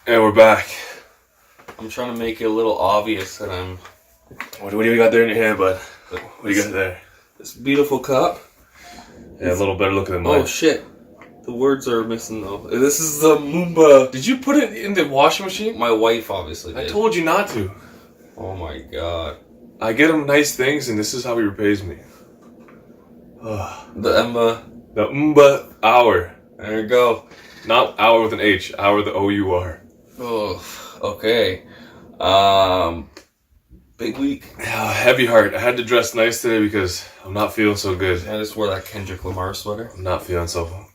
And we're back. I'm trying to make it a little obvious that I'm... What do you got there in your hand, bud? What do you got there? This beautiful cup. Yeah, a little better looking than mine. Oh shit. The words are missing though. This is the Moomba. Did you put it in the washing machine? My wife obviously did. I told you not to. Oh my god. I get him nice things and this is how he repays me. The Emma. The Moomba hour. There you go. Not hour with an H, hour with the O-U-R. Oh, okay. Big week. Heavy heart. I had to dress nice today because I'm not feeling so good. I just wore that Kendrick Lamar sweater. I'm not feeling so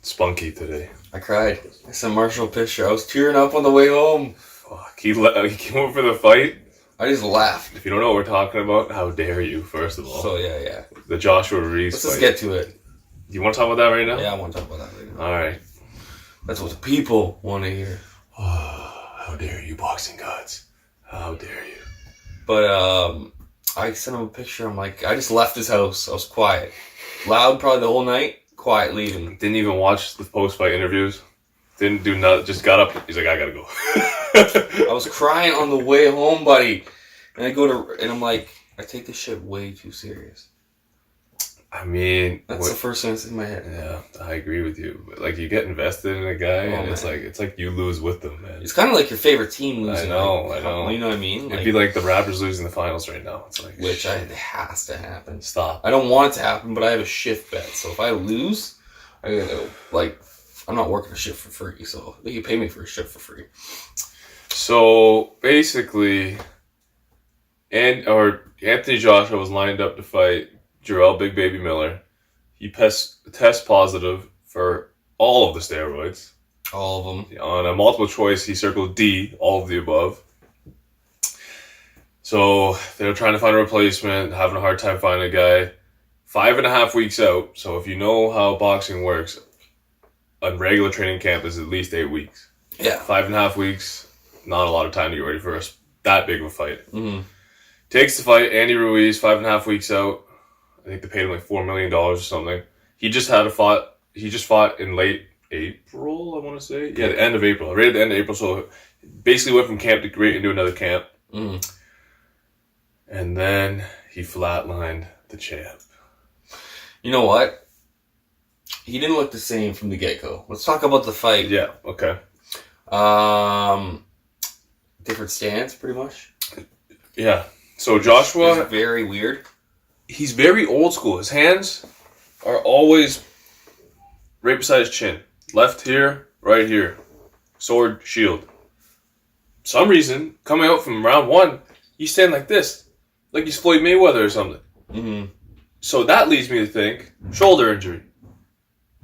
spunky today. I cried. I sent Marshall a picture. I was tearing up on the way home. Fuck. He came over for the fight. I just laughed. If you don't know what we're talking about, how dare you, first of all. So yeah. The Joshua Ruiz Let's fight. just get to it. You want to talk about that right now? Yeah, I want to talk about that right now. Alright. That's what the people want to hear. How dare you, boxing gods. How dare you. But I sent him a picture. I'm like, I just left his house. I was quiet. Loud probably the whole night. Quiet leaving. Didn't even watch the post-fight interviews. Didn't do nothing. Just got up. He's like, I gotta go. I was crying on the way home, buddy. And I'm like, I take this shit way too serious. I mean, That's the first thing that's in my head. Yeah, I agree with you. But like, you get invested in a guy, and it's like you lose with them, man. It's kind of like your favorite team losing. I know. You know what I mean? It'd be like the Raptors losing the finals right now. It's like, which it has to happen. Stop. I don't want it to happen, but I have a shift bet. So if I lose, I'm not working a shift for free. So they can pay me for a shift for free. So basically, Anthony Joshua was lined up to fight Jarrell Big Baby Miller. He tests positive for all of the steroids. All of them. On a multiple choice, he circled D, all of the above. So they were trying to find a replacement, having a hard time finding a guy. 5.5 weeks out. So if you know how boxing works, a regular training camp is at least 8 weeks. Yeah. 5.5 weeks, not a lot of time to get ready for that big of a fight. Mm-hmm. Takes the fight, Andy Ruiz, 5.5 weeks out. I think they paid him like $4 million or something. He just fought in late April, I want to say. Yeah, the end of April. Right at the end of April. So basically went from camp to right into another camp. Mm. And then he flatlined the champ. You know what? He didn't look the same from the get-go. Let's talk about the fight. Yeah, okay. Different stance, pretty much. Yeah. So Joshua... It's very weird. He's very old school. His hands are always right beside his chin. Left here, right here. Sword, shield. Some reason, coming out from round one, you stand like this. Like he's Floyd Mayweather or something. Mm-hmm. So that leads me to think, shoulder injury.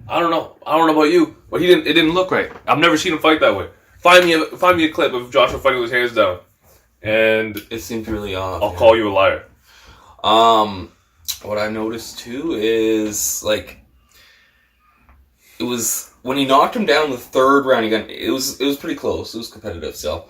I don't know about you, but it didn't look right. I've never seen him fight that way. Find me a clip of Joshua fighting with his hands down. And it seems really odd. I'll call you a liar. What I noticed too is like it was when he knocked him down the third round. It was pretty close. It was competitive. So,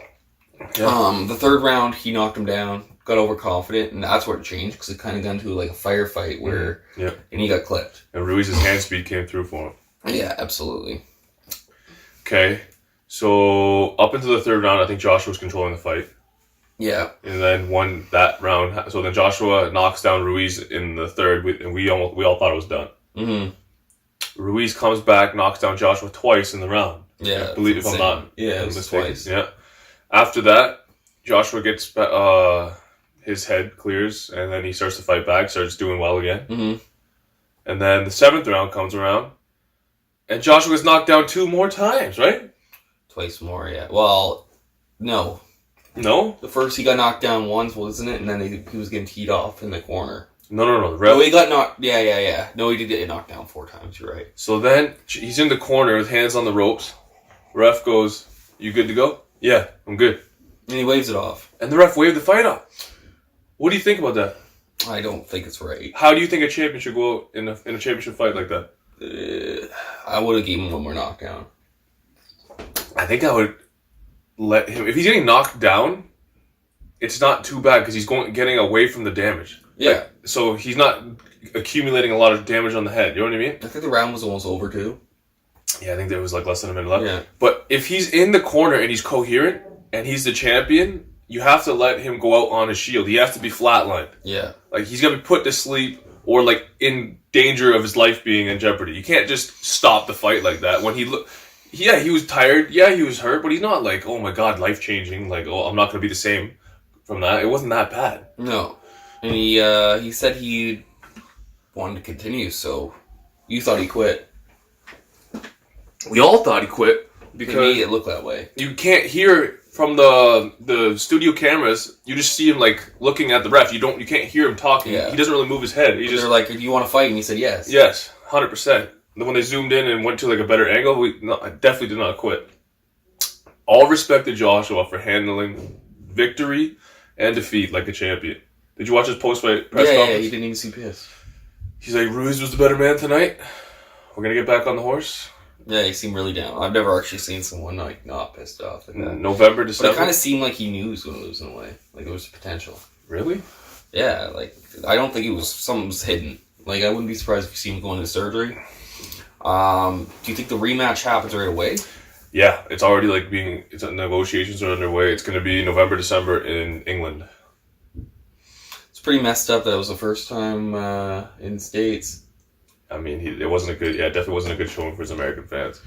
yeah. The third round he knocked him down, got overconfident, and that's where it changed because it kind of got into like a firefight where and he got clipped. And Ruiz's hand speed came through for him. Yeah, absolutely. Okay, so up into the third round, I think Joshua was controlling the fight. Yeah. And then won that round. So then Joshua knocks down Ruiz in the third, and we all thought it was done. Mm-hmm. Ruiz comes back, knocks down Joshua twice in the round. Yeah. I believe if I'm not mistaken. Twice. Yeah. After that, Joshua gets his head clears, and then he starts to fight back, starts doing well again. Mm-hmm. And then the seventh round comes around, and Joshua gets knocked down 2 more times, right? Twice more, yeah. Well, no. No? The first he got knocked down once, wasn't it? And then he was getting teed off in the corner. No. The ref... No, he got knocked... Yeah. No, he did get knocked down 4 times, you're right. So then, he's in the corner with hands on the ropes. Ref goes, you good to go? Yeah, I'm good. And he waves it off. And the ref waved the fight off. What do you think about that? I don't think it's right. How do you think a champion should go out in a championship fight like that? I would have given him 1 more knockdown. I think I would... let him, if he's getting knocked down, it's not too bad because he's getting away from the damage. Yeah. So he's not accumulating a lot of damage on the head. You know what I mean? I think the round was almost over too. Yeah, I think there was like less than a minute left. Yeah. But if he's in the corner and he's coherent and he's the champion, you have to let him go out on his shield. He has to be flatlined. Yeah. Like, he's got to be put to sleep or, like, in danger of his life being in jeopardy. You can't just stop the fight like that. When he was tired. Yeah, he was hurt. But he's not like, oh, my God, life-changing. Like, oh, I'm not going to be the same from that. It wasn't that bad. No. And he said he wanted to continue, so you thought he quit. We all thought he quit. Because to me, it looked that way. You can't hear from the studio cameras. You just see him like looking at the ref. You can't hear him talking. Yeah. He doesn't really move his head. They're like, "Do you want to fight?" And he said, "Yes." Yes, 100%. Then when they zoomed in and went to like a better angle, I definitely did not quit. All respect to Joshua for handling victory and defeat like a champion. Did you watch his post-fight press conference? Yeah, he didn't even seem pissed. He's like, Ruiz was the better man tonight. We're gonna get back on the horse. Yeah, he seemed really down. I've never actually seen someone like not pissed off. Like that. November, December. But it kind of seemed like he knew he was going to lose in a way. Like there was potential. Really? Yeah. Like I don't think something was hidden. Like I wouldn't be surprised if you see him going into surgery. Do you think the rematch happens right away? Yeah, it's already like negotiations are underway. It's going to be November, December in England. It's pretty messed up that it was the first time in the States. I mean, it definitely wasn't a good showing for his American fans.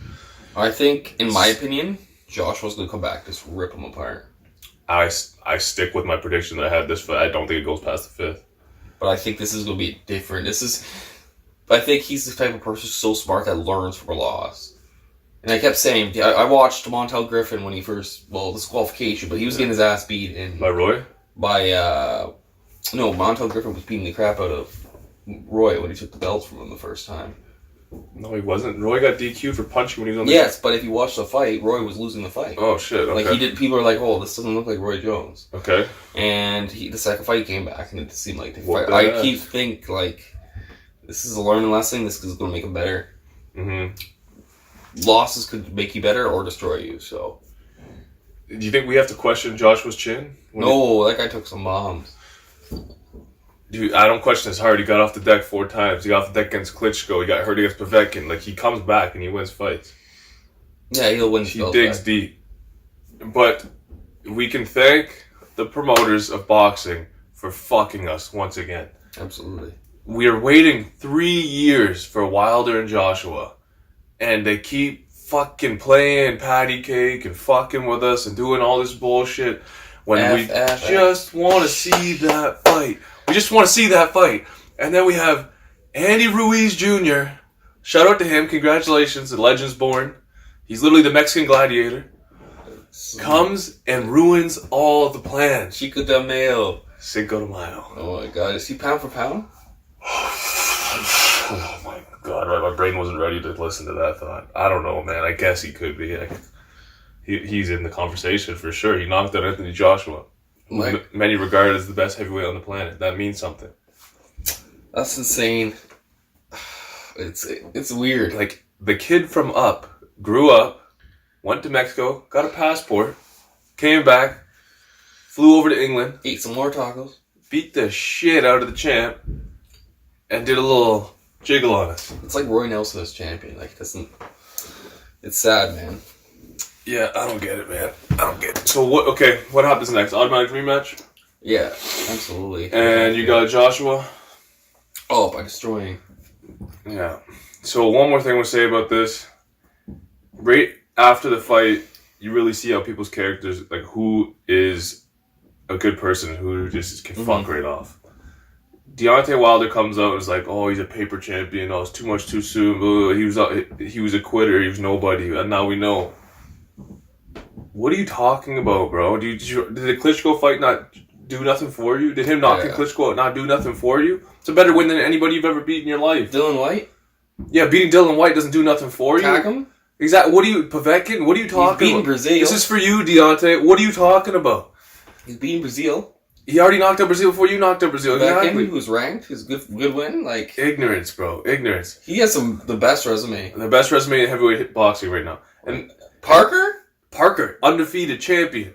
I think, in my opinion, Joshua's going to come back, just rip him apart. I stick with my prediction that I had this fight. I don't think it goes past the 5th. But I think this is going to be different. I think he's the type of person who's so smart that learns from a loss. And I kept saying, I watched Montel Griffin when he disqualification, but he was getting his ass beat. By Roy? Montel Griffin was beating the crap out of Roy when he took the belts from him the first time. No, he wasn't. Roy got DQ'd for punching when he was on the... Yes, but if you watch the fight, Roy was losing the fight. Oh, shit, okay. Like, people are like, oh, this doesn't look like Roy Jones. Okay. And the second fight came back, and it seemed like the fight... I keep think, like, this is a learning lesson, this is going to make him better. Mm-hmm. Losses could make you better or destroy you, so... Do you think we have to question Joshua's chin? No, that guy took some bombs. Dude, I don't question his heart. He got off the deck 4 times. He got off the deck against Klitschko. He got hurt against Povetkin. Like, he comes back and he wins fights. Yeah, he'll win. He digs deep. But we can thank the promoters of boxing for fucking us once again. Absolutely. We are waiting 3 years for Wilder and Joshua. And they keep fucking playing patty cake and fucking with us and doing all this bullshit when we just want to see that fight. We just want to see that fight. And then we have Andy Ruiz Jr. Shout out to him. Congratulations. The legend's born. He's literally the Mexican gladiator. Comes and ruins all the plans. Chico de Mayo. Cinco de Mayo. Oh my God. Is he pound for pound? Oh my God. My brain wasn't ready to listen to that thought. I don't know, man. I guess he could be. He's in the conversation for sure. He knocked out Anthony Joshua. Many regard as the best heavyweight on the planet. That means something. That's insane. It's weird. Like, the kid from Up grew up, went to Mexico, got a passport, came back, flew over to England, ate some more tacos, beat the shit out of the champ, and did a little jiggle on us. It's like Roy Nelson as champion. Like, doesn't... It's sad, man. Yeah, I don't get it, man. I don't get it. So what happens next? Automatic rematch? Yeah, absolutely. And you got Joshua? Oh, by destroying. Yeah. So one more thing I want to say about this. Right after the fight, you really see how people's characters, like who is a good person and who just can fuck right off. Deontay Wilder comes out and is like, oh, he's a paper champion. Oh, it's too much too soon. He was a quitter. He was nobody. And now we know. What are you talking about, bro? Did the Klitschko fight not do nothing for you? Did him knocking Klitschko out not do nothing for you? It's a better win than anybody you've ever beat in your life. Dylan White? Yeah, beating Dylan White doesn't do nothing for you. Tag him? Exactly. Povetkin? What are you talking about? He's beating Brazil. This is for you, Deontay. What are you talking about? He's beating Brazil. He already knocked out Brazil before you knocked out Brazil. Exactly. Who's ranked? His good win? Like, ignorance, bro. Ignorance. He has the best resume. The best resume in heavyweight boxing right now. And Parker, undefeated champion.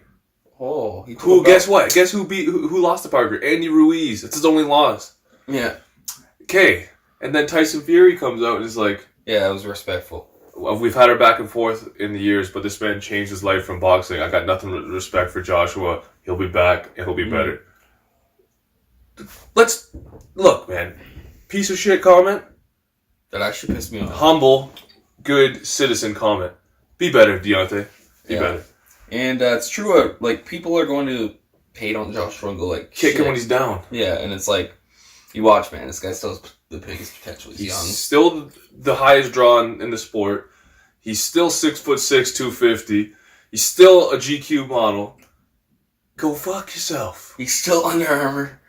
Oh, guess what? Guess who lost to Parker? Andy Ruiz. It's his only loss. Yeah. Okay. And then Tyson Fury comes out and is like, yeah, it was respectful. we've had our back and forth in the years, but this man changed his life from boxing. I got nothing but respect for Joshua. He'll be back, and he'll be better. Let's look, man. Piece of shit comment. That actually pissed me off. Humble, good citizen comment. Be better, Deontay. Be better. And it's true. Like, people are going to hate on Joshua and go like, kick him when he's down. Yeah, and it's like, you watch, man. This guy still has the biggest potential. He's young. Still the highest draw in the sport. He's still 6'6", 250. He's still a GQ model. Go fuck yourself. He's still Under Armour.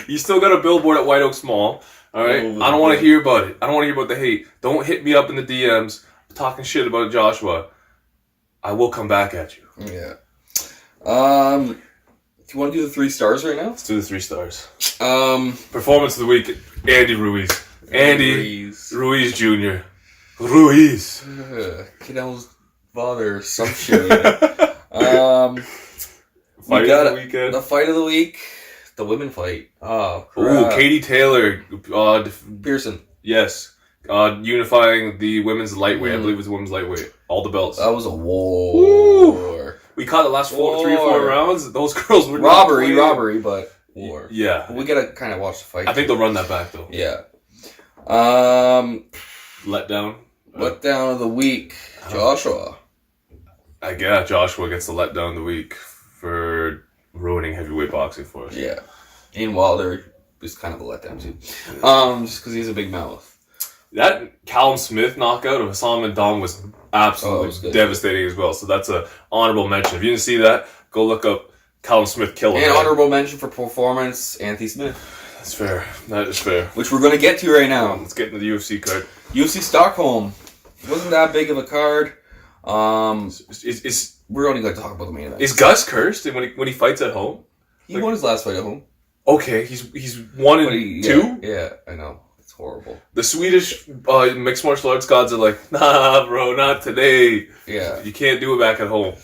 You still got a billboard at White Oaks Mall. All right? I don't want to hear about it. I don't want to hear about the hate. Don't hit me up in the DMs talking shit about Joshua. I will come back at you. Yeah. Do you want to do the 3 stars right now? Let's do the 3 stars. Performance of the week, Andy Ruiz. Andy Ruiz Jr. Ruiz. Canelo's father, some shit. Fight of the weekend. The fight of the week. The women fight. Oh, ooh, Katie Taylor. Pearson. Yes. Unifying the women's lightweight. I believe it was the women's lightweight. All the belts. That was a war. Woo. We caught the last 3 or 4 rounds. Those girls were robbery, but war. Yeah. But we gotta kind of watch the fight. I think they'll run that back though. Yeah. Letdown. Letdown of the week, Joshua. I guess Joshua gets the letdown of the week for ruining heavyweight boxing for us. Yeah. Ian Wilder was kind of a letdown too. Just because he's a big mouth. That Callum Smith knockout of Hassan Mendong was absolutely devastating as well. So that's an honorable mention. If you didn't see that, go look up Callum Smith killing. And honorable mention for performance, Anthony Smith. That's fair. That is fair. Which we're going to get to right now. Let's get into the UFC card. UFC Stockholm. Wasn't that big of a card. We're only going to talk about the main event. Is Gus cursed when he fights at home? He won his last fight at home. Okay, he's 1-2? Yeah, I know. It's horrible. The Swedish mixed martial arts gods are like, nah, bro, not today. Yeah. You can't do it back at home.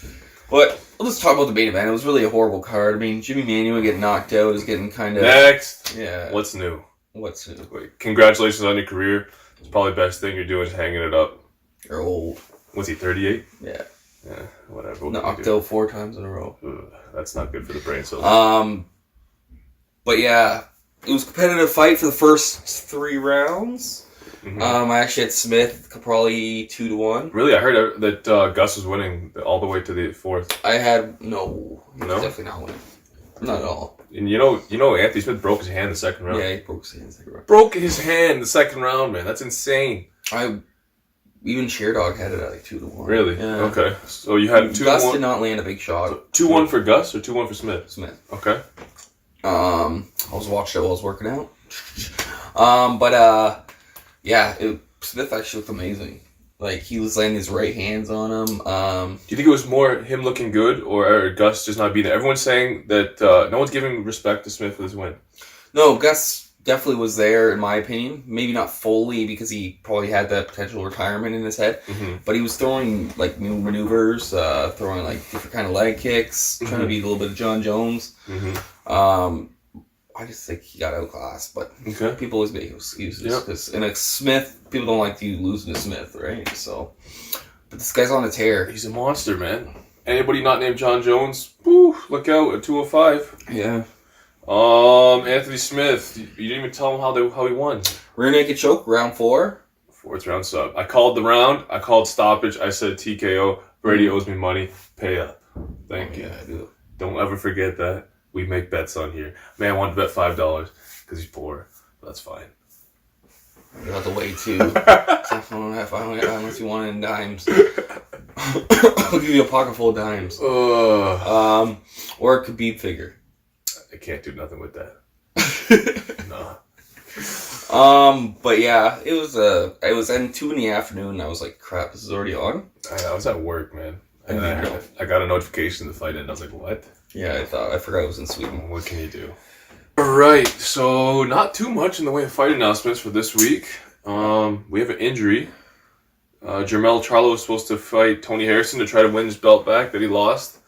But let's talk about the main event. It was really a horrible card. I mean, Jimmy Manuwa getting knocked out is getting kind of... Next. Yeah. What's new? What's new? Wait, congratulations on your career. It's probably the best thing you're doing is hanging it up. You're old. Was he 38? Yeah. Yeah, whatever. Knocked out 4 times in a row. Ugh, that's not good for the brain cells. But yeah, it was a competitive fight for the first 3 rounds. Mm-hmm. I actually had Smith probably 2-1. Really, I heard that Gus was winning all the way to the 4th. I had no, definitely not winning, not at all. And you know, Anthony Smith broke his hand in the 2nd round. Yeah, he broke his hand in the 2nd round. Broke his hand in the 2nd round, man. That's insane. Even Sheerdog had it at like 2-1. Really? Yeah. Okay. So you had 2-1. Gus did not land a big shot. 2-1 for Gus or 2-1 for Smith? Smith. Okay. I was watching it while I was working out. Smith actually looked amazing. Like, he was laying his right hands on him. Do you think it was more him looking good or Gus just not being there? Everyone's saying that no one's giving respect to Smith for this win. No, Gus definitely was there, in my opinion. Maybe not fully, because he probably had that potential retirement in his head. Mm-hmm. But he was throwing, like, new maneuvers, throwing, like, different kind of leg kicks, trying to be a little bit of John Jones. Mm-hmm. I just think he got outclassed, but people always make excuses. Because in a Smith, people don't like you losing to Smith, right? So, but this guy's on a tear. He's a monster, man. Anybody not named John Jones, woo, look out at 205. Yeah. Anthony Smith, you didn't even tell him how he won. Rear naked choke, round 4. 4th round sub. I called the round. I called stoppage. I said TKO. Brady owes me money. Pay up. Thank you. Yeah, I do. Don't ever forget that. We make bets on here. Man, I wanted to bet $5 because he's poor. That's fine. Get out the way too. I don't have unless you want it in dimes. I'll give you a pocket full of dimes. Or a Khabib figure. I can't do nothing with that. No. But yeah, it was then 2 PM. And I was like, crap, this is already on. I was at work, man. And I got a notification the fight ended. I was like, what? Yeah, I forgot it was in Sweden. What can you do? Alright, so not too much in the way of fight announcements for this week. We have an injury. Jermell Charlo was supposed to fight Tony Harrison to try to win his belt back that he lost.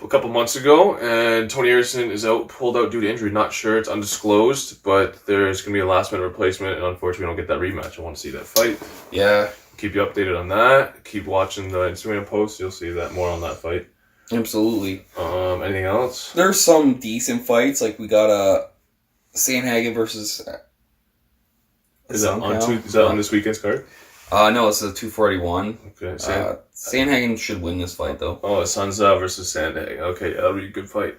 a couple months ago, and Tony Harrison is pulled out due to injury. Not sure, it's undisclosed, but there's going to be a last-minute replacement, and unfortunately, we don't get that rematch. I want to see that fight. Yeah. Keep you updated on that. Keep watching the Instagram posts. You'll see that more on that fight. Absolutely. Anything else? There's some decent fights. Like, we got Sandhagen versus... Is that on this weekend's card? No, it's a 241. Okay. Sandhagen should win this fight, though. Oh, Sansa versus Sandhagen. Okay, that'll be a good fight.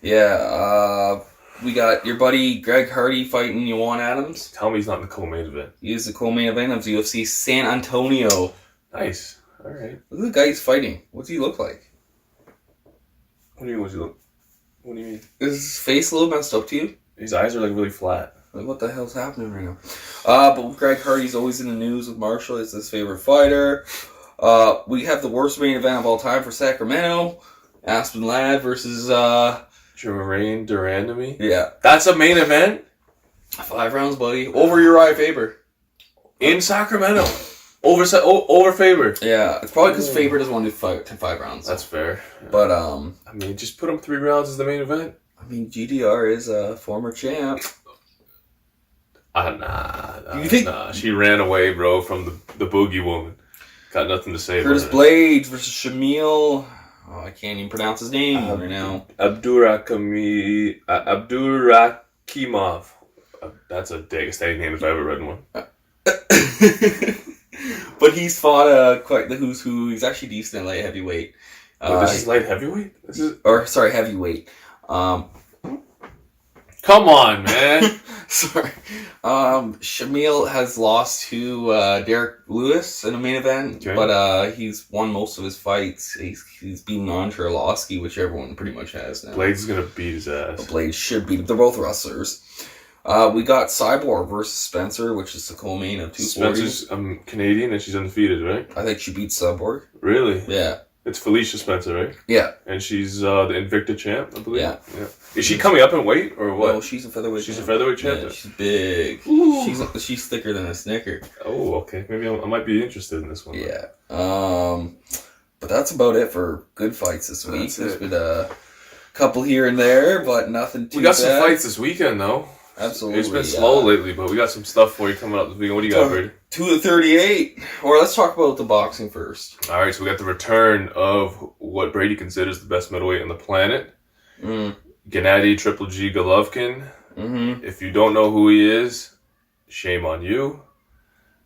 Yeah, we got your buddy Greg Hardy fighting Juwan Adams. Tell me he's not in the co-main event. He is the co-main event of UFC San Antonio. Nice. All right. Look at the guy he's fighting. What's he look like? What do you mean? Is his face a little messed up to you? His eyes are like really flat. Like, what the hell's happening right now? But Greg Hardy's always in the news with Marshall. It's his favorite fighter. We have the worst main event of all time for Sacramento. Aspen Ladd versus... Jermaine Durandamy? Yeah. That's a main event? 5 rounds, buddy. Over Uriah Faber. In Sacramento. Over Faber. Yeah. It's probably because Faber doesn't want to do 5 rounds. That's fair. But, I mean, just put him 3 rounds as the main event. I mean, GDR is a former champ. Nah. She ran away, bro, from the boogie woman. Got nothing to say Curtis about Blades versus Shamil. Oh, I can't even pronounce his name right now. Abdurakimov. That's a Dagestani name if I ever read one. But he's fought quite the who's who. He's actually decent at light heavyweight. This is light heavyweight? Heavyweight. Come on, man. Sorry. Shamil has lost to Derek Lewis in a main event, okay. But he's won most of his fights. He's beaten Andre Arlovski, which everyone pretty much has now. Blades is going to beat his ass. Blades should beat him. They're both wrestlers. We got Cyborg versus Spencer, which is the co-main of 240. Spencer's Canadian and she's undefeated, right? I think she beats Cyborg. Really? Yeah. It's Felicia Spencer, right? Yeah. And she's the Invicta champ, I believe. Yeah. Is she coming up in weight or what? No, she's a featherweight champ. She's a featherweight champ? Yeah, she's big. Ooh. She's thicker than a Snicker. Oh, okay. Maybe I might be interested in this one. Yeah. But that's about it for good fights this week. There's been a couple here and there, but nothing too bad. We got some fights this weekend, though. Absolutely. It's been slow lately, but we got some stuff for you coming up this weekend. What do you got, Brady? 238. Or let's talk about the boxing first. All right, so we got the return of what Brady considers the best middleweight on the planet. Gennady Triple G Golovkin. Mm-hmm. If you don't know who he is, shame on you.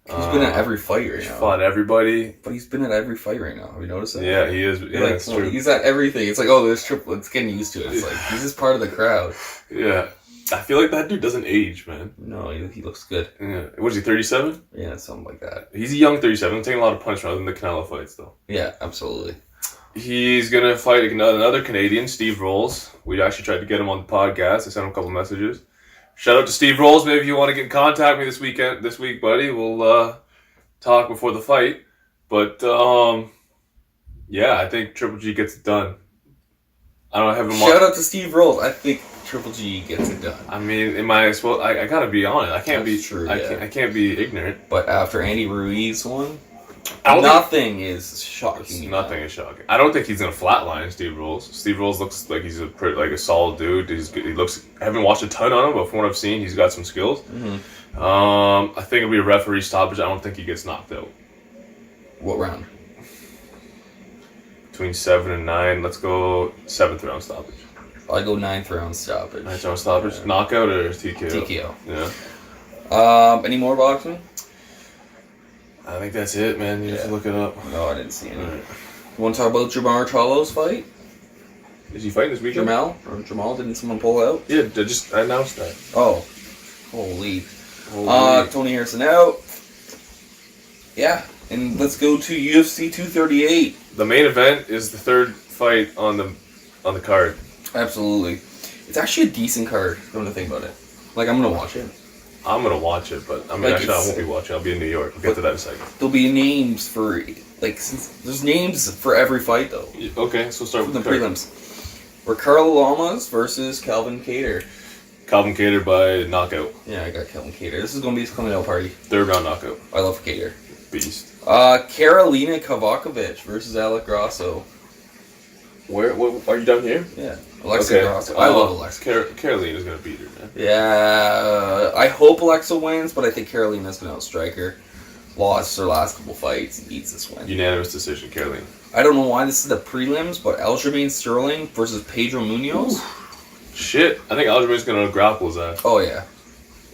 He's been at every fight right now. He's fought everybody. But he's been at every fight right now. Have you noticed that? Yeah, he is. Yeah, that's true. He's at everything. It's like, oh, there's triple. It's getting used to it. It's like, he's just part of the crowd. Yeah. I feel like that dude doesn't age, man. No, he looks good. Yeah. What is he, 37? Yeah, something like that. He's a young 37. Taking a lot of punch rather than the Canelo fights, though. Yeah, absolutely. He's going to fight another Canadian, Steve Rolls. We actually tried to get him on the podcast. I sent him a couple messages. Shout out to Steve Rolls. Maybe if you want to get in contact with me this week, buddy, we'll talk before the fight. But, yeah, I think Triple G gets it done. I don't have him. Shout out to Steve Rolls. I think Triple G gets it done. I mean, I gotta be honest. I can't That's true, I can't be ignorant. But after Andy Ruiz won, nothing is shocking. Nothing is shocking. I don't think he's gonna flatline Steve Rolls. Steve Rolls looks like he's a solid dude. He looks. I haven't watched a ton on him, but from what I've seen, he's got some skills. Mm-hmm. I think it'll be a referee stoppage. I don't think he gets knocked out. What round? Between 7 and 9. Let's go 7th round stoppage. I go 9th round stoppage. 9th round stoppage. Yeah. Knockout or TKO? TKO. Yeah. Any more boxing? I think that's it, man. You have to look it up. No, I didn't see any. Right. You want to talk about Jamar Charlo's fight? Is he fighting this weekend? Jamal? Didn't someone pull out? Yeah, I announced that. Oh. Holy. Tony Harrison out. Yeah. And let's go to UFC 238. The main event is the third fight on the card. Absolutely. It's actually a decent card, come to think about it. Like, I'm going to watch it. I'm going to watch it, but I won't be watching. I'll be in New York. We'll get to that in a second. There'll be names for, since there's names for every fight, though. Okay, so start with the prelims. Ricardo Lamas versus Calvin Kattar. Calvin Kattar by knockout. Yeah, I got Calvin Kattar. This is going to be his coming out party. 3rd round knockout. I love Kattar. Beast. Karolina Kovacevic versus Alec Grasso. Where? Are you down here? Yeah. Alexa Grasso. I love Alexa. Carolina's going to beat her, man. Yeah. I hope Alexa wins, but I think Carolina's going to outstrike her. Lost her last couple fights and needs this win. Unanimous decision, Carolina. I don't know why this is the prelims, but Aljamain Sterling versus Pedro Munoz. Ooh. Shit. I think Aljamain's going to grapple his ass. Oh, yeah.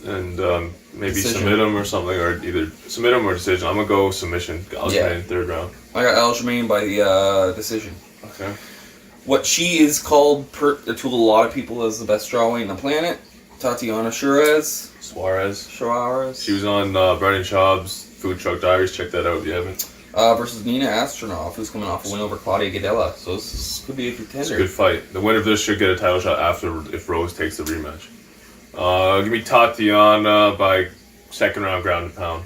And maybe Decision. submit him or something, or either submit him or decision. I'm going to go submission. Aljamain, third round. I got Aljamain by the decision. Okay. What she is called to a lot of people as the best strawweight on the planet, Tatiana Suarez. Suarez. She was on Brendan Schaub's Food Truck Diaries. Check that out if you haven't. Versus Nina Astronoff, who's coming off a win over Claudia Gadelha. So this could be a contender. It's a good fight. The winner of this should get a title shot after if Rose takes the rematch. Give me Tatiana by second round ground and pound.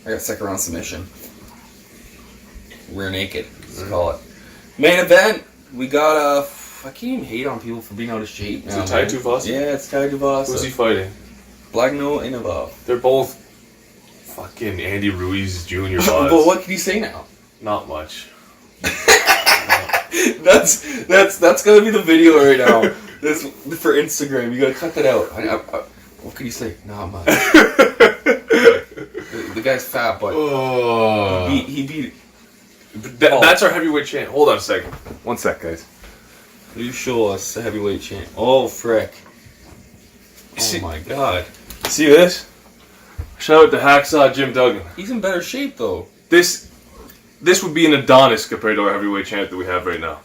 I got second round submission. Rear naked, let's call it. Main event, we got I can't even hate on people for being out of shape now. Is it Tai Tuivasa? Yeah, it's Tai Tuivasa. Who's he fighting? Blagno Inabov. They're both fucking Andy Ruiz Jr. boss. But what can you say now? Not much. That's gonna be the video right now. This for Instagram. You gotta cut that out. What can you say? Not much. the guy's fat, but he beat. That's our heavyweight champ. Hold on a second. One sec, guys. You show us the heavyweight champ. Oh frick! Oh my god! See this? Shout out to Hacksaw Jim Duggan. He's in better shape though. This would be an Adonis compared to our heavyweight champ that we have right now.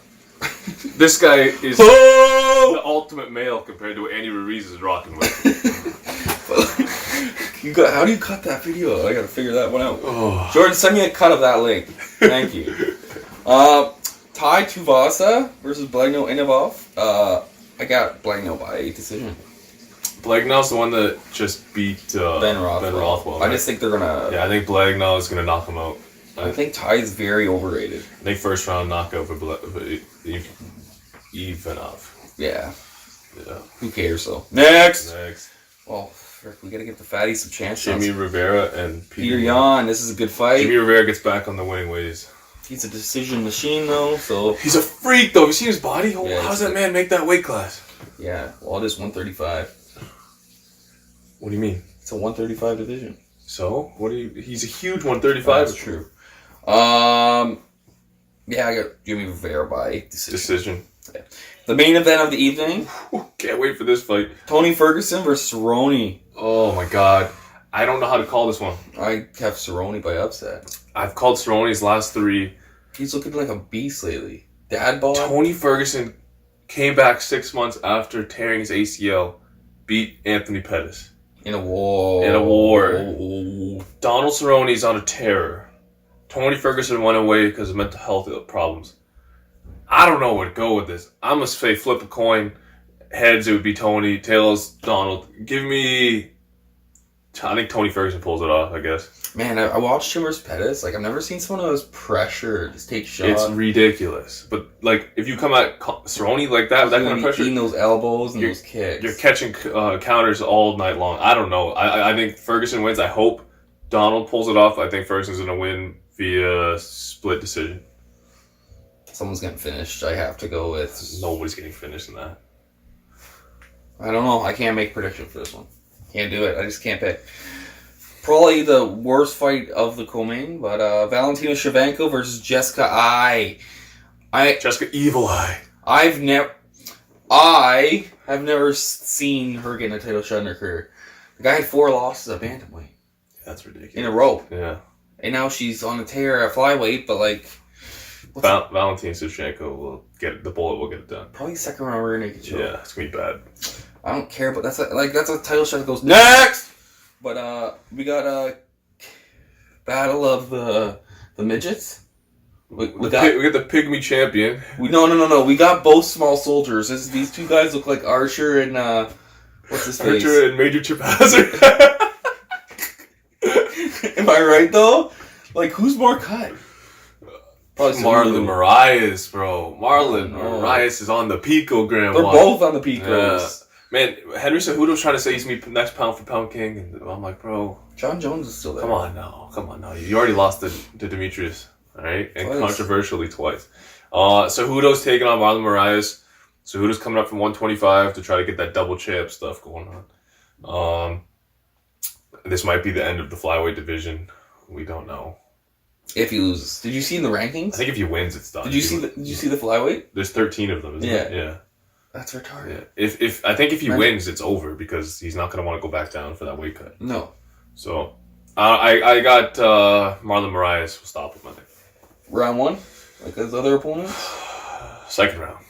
This guy is the ultimate male compared to what Andy Ruiz is rocking with. How do you cut that video? I gotta figure that one out. Oh. Jordan, send me a cut of that link. Thank you. Tai Tuivasa versus Blagno Inabov. I got Blagno by decision. Blagnow's the one that just beat Ben Rothwell. Right? I just think they're gonna. Yeah, I think Blagnow is gonna knock him out. I think Tai is very overrated. I think first round knockout for Ivanov. Yeah. Yeah. Who cares though? Next. Well, frick, we gotta give the fatties some chances. Jimmy Rivera and Peter Yan. This is a good fight. Jimmy Rivera gets back on the winning ways. He's a decision machine though, so he's a freak though. Have you seen his body? Yeah, how does that man make that weight class? Yeah, well, it is 135. What do you mean? It's a 135 division. So he's a huge 135. That's true. Yeah, I got Jimmy Rivera by decision. Yeah. The main event of the evening. Can't wait for this fight. Tony Ferguson versus Cerrone. Oh my god. I don't know how to call this one. I have Cerrone by upset. I've called Cerrone's last three. He's looking like a beast lately. Dad bod. Tony Ferguson came back 6 months after tearing his ACL, beat Anthony Pettis. In a war. Donald Cerrone's on a tear. Tony Ferguson went away because of mental health problems. I don't know where to go with this. I'm going to say flip a coin. Heads, it would be Tony. Tails, Donald. Give me... I think Tony Ferguson pulls it off, I guess. Man, I watched him versus Pettis. Like, I've never seen someone who has pressure just take shots. It's ridiculous. But, like, if you come at Cerrone like that, with that kind of pressure... Eating those elbows and those kicks. You're catching counters all night long. I don't know. I think Ferguson wins. I hope Donald pulls it off. I think Ferguson's going to win via split decision. Someone's getting finished. I have to go with... Nobody's getting finished in that. I don't know. I can't make a prediction for this one. Can't do it. I just can't pick. Probably the worst fight of the co-main, but Valentina Shevchenko versus Jessica Eye. Jessica Evil Eye. I have never seen her get a title shot in her career. The guy had 4 losses at bantamweight. That's ridiculous. In a row. Yeah. And now she's on a tear at flyweight, but like... Valentina Shevchenko will get the bullet. Will get it done. Probably second round rear naked choke. Yeah, it's gonna be bad. I don't care, but that's a title shot that goes next. But we got a battle of the midgets. We got the pygmy champion. No. We got both small soldiers. These two guys look like Archer and what's his face? Archer and Major Chip Hazard. Am I right though? Like, who's more cut? Probably Marlon Moraes, bro. Marlon Moraes is on the picogram. They're both on the picos. Man, Henry Cejudo's trying to say he's next pound for pound king, and I'm like, bro. John Jones is still there. Come on now. You already lost to Demetrius, all right? And controversially twice. Cejudo's taking on Marlon Moraes. Cejudo's coming up from 125 to try to get that double champ stuff going on. This might be the end of the flyweight division. We don't know. If he loses, did you see in the rankings? I think if he wins, it's done. Did you see the flyweight? There's 13 of them, isn't it? Yeah. That's retarded. Yeah. If I think if he wins, it's over because he's not going to want to go back down for that weight cut. No. So, I got Marlon Moraes will stop him, I think. Round 1? Like his other opponents? Second round.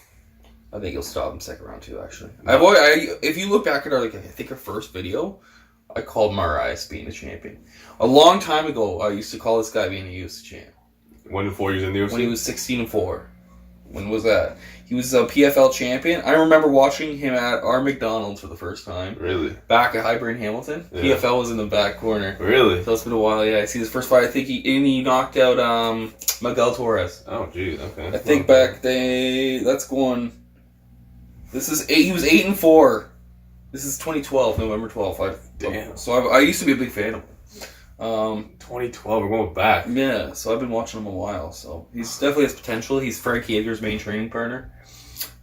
I think he'll stop him second round too, actually. No. If you look back at I think our first video, I called Moraes being the champion. A long time ago, I used to call this guy being a UFC champ. When before he was in the UFC? When he was 16-4. When was that? He was a PFL champion. I remember watching him at our McDonald's for the first time. Really? Back at Highbury in Hamilton. Yeah. PFL was in the back corner. Really? So it's been a while. Yeah, I see his first fight. I think he knocked out Miguel Torres. Oh, geez. Okay. I think back that's going. This is he was 8-4. This is 2012, November 12th. Damn. So I used to be a big fan of him. 2012, we're going back. Yeah, so I've been watching him a while. So he's definitely has potential. He's Frank Yeager's main training partner.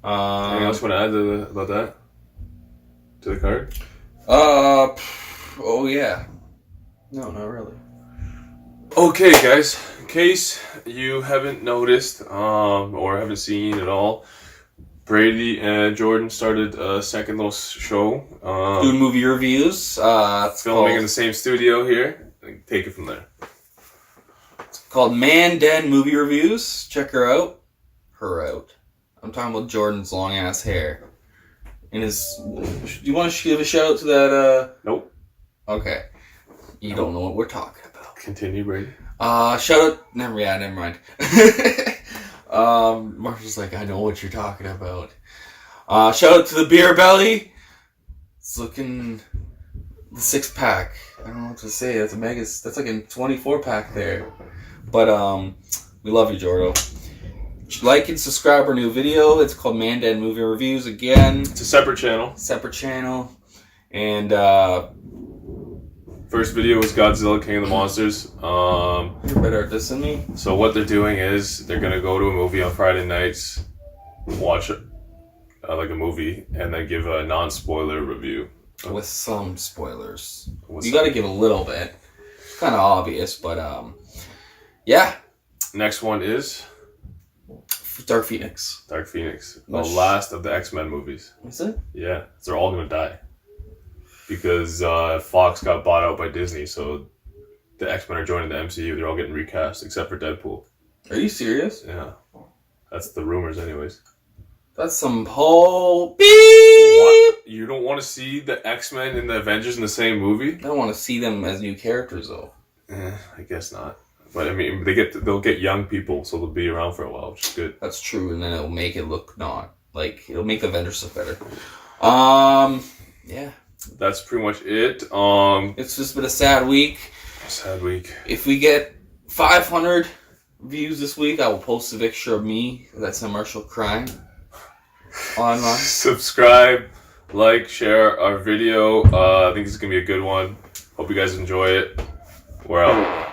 Anything else you want to add about that? To the card? Oh yeah. No, not really. Okay, guys. In case you haven't noticed, or haven't seen at all, Brady and Jordan started a second little show. Doing movie reviews. Filming in the same studio here. Take it from there. It's called Man Den Movie Reviews. Check her out. I'm talking about Jordan's long ass hair. And his. Do you want to give a shout out to that? Nope. Okay. You don't know what we're talking about. Continue, Brady. Shout out. Never mind. Marshall's like, I know what you're talking about. Shout out to the Beer Belly. It's looking the 6-pack. I don't know what to say. That's that's like a 24-pack there. But we love you, Jordo. Like and subscribe our new video. It's called Man Den Movie Reviews again. It's a separate channel. And first video was Godzilla King of the Monsters. You're better at this than me. So what they're doing is they're gonna go to a movie on Friday nights, watch it like a movie, and then give a non-spoiler review with some spoilers. You got to give a little bit. It's kind of obvious, but yeah. Next one is Dark Phoenix. The last of the X-Men movies. Is it? Yeah, they're all gonna die because Fox got bought out by Disney, so the X-Men are joining the MCU. They're all getting recast except for Deadpool. Are you serious? Yeah, that's the rumors, anyways. That's some whole beep. What? You don't want to see the X-Men and the Avengers in the same movie? I don't want to see them as new characters, though. I guess not. But I mean, they'll get young people, so they'll be around for a while, which is good. That's true, and then it'll make it look it'll make the Avengers look better. Yeah. That's pretty much it. It's just been a sad week. If we get 500 views this week, I will post a picture of me that's a Marshall crying online. Subscribe, like, share our video. I think this is gonna be a good one. Hope you guys enjoy it. We're out.